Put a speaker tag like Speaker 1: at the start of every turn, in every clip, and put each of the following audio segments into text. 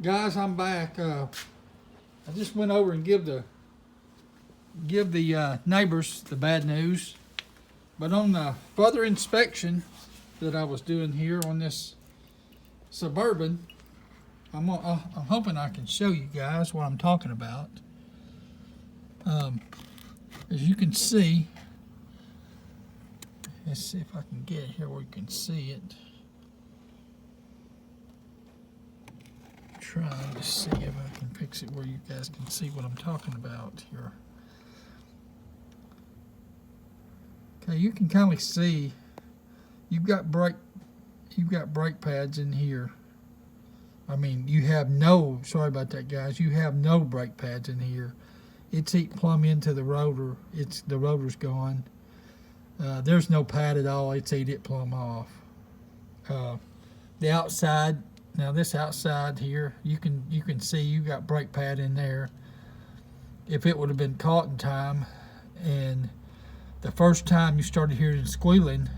Speaker 1: Guys, I'm back. I just went over and give the neighbors the bad news. But on the further inspection that I was doing here on this Suburban, I'm hoping I can show you guys what I'm talking about. As you can see, let's see if I can get it here where you can see it. Trying to see if I can fix it where you guys can see what I'm talking about here. Okay, you can kind of see you've got brake pads in here. I mean, you have no, sorry about that, guys, you have no brake pads in here. It's eating plumb into the rotor. The rotor's gone. There's no pad at all. It's eating it plumb off. The outside, now this outside here, you can see you got brake pad in there. If it would have been caught in time, and the first time you started hearing squealing,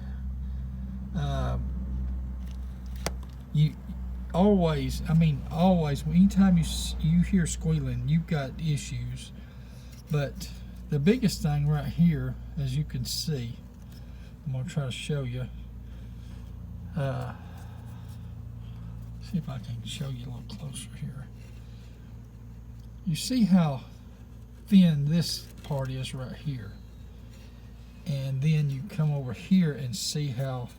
Speaker 1: you always, anytime you hear squealing, you've got issues. But the biggest thing right here, as you can see, I'm going to try to show you. See if I can show you a little closer here. You see how thin this part is right here. And then you come over here and see how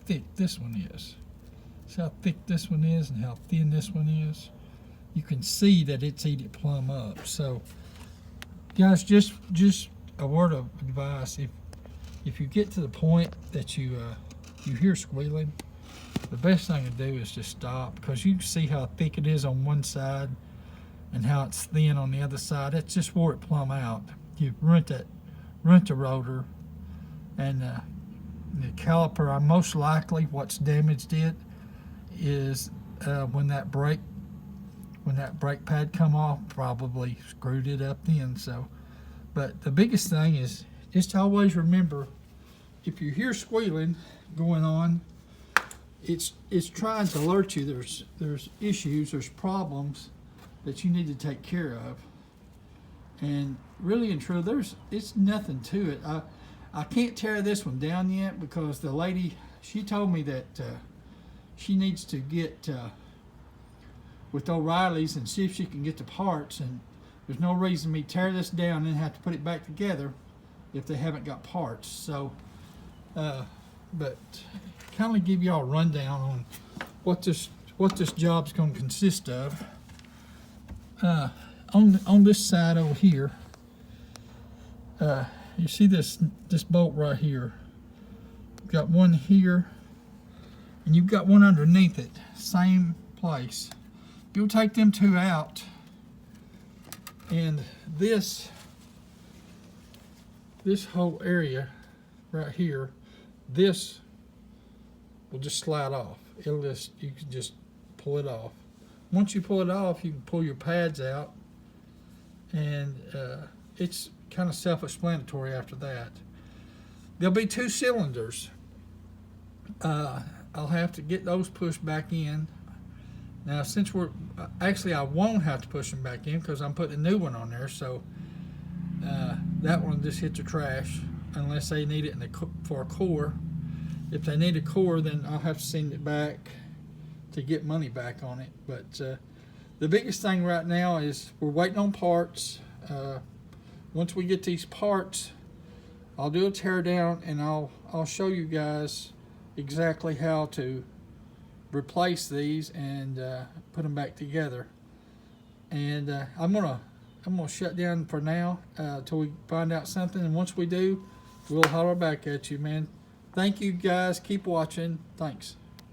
Speaker 1: thick this one is. See how thick this one is and how thin this one is? You can see that it's eating it plumb up. So, guys, just a word of advice. If you get to the point that you hear squealing, the best thing to do is just stop, because you can see how thick it is on one side and how it's thin on the other side. That's just wore it plumb out. You rent the rotor, and the caliper, most likely what's damaged it is when that brake pad come off, probably screwed it up then. So, but the biggest thing is just always remember, if you hear squealing going on, it's trying to alert you there's issues, there's problems that you need to take care of. And really and truly, it's nothing to it. I can't tear this one down yet, because the lady, she told me that she needs to get with O'Reilly's and see if she can get the parts, and there's no reason me tear this down and have to put it back together if they haven't got parts. So but kind of give y'all a rundown on what this job's going to consist of. On this side over here, you see this bolt right here. You've got one here, and you've got one underneath it, same place. You'll take them two out, and this whole area right here, this will just slide off. You can just pull it off. Once you pull it off, you can pull your pads out, and it's kind of self-explanatory after that. There'll be 2 cylinders. I'll have to get those pushed back in. Now, since I won't have to push them back in, because I'm putting a new one on there, so that one just hit the trash unless they need it for a core. If they need a core, then I'll have to send it back to get money back on it. But the biggest thing right now is we're waiting on parts. Once we get these parts, I'll do a tear down, and I'll show you guys exactly how to replace these and put them back together. And I'm gonna shut down for now till we find out something, and once we do, we'll holler back at you, man. Thank you guys, keep watching. Thanks.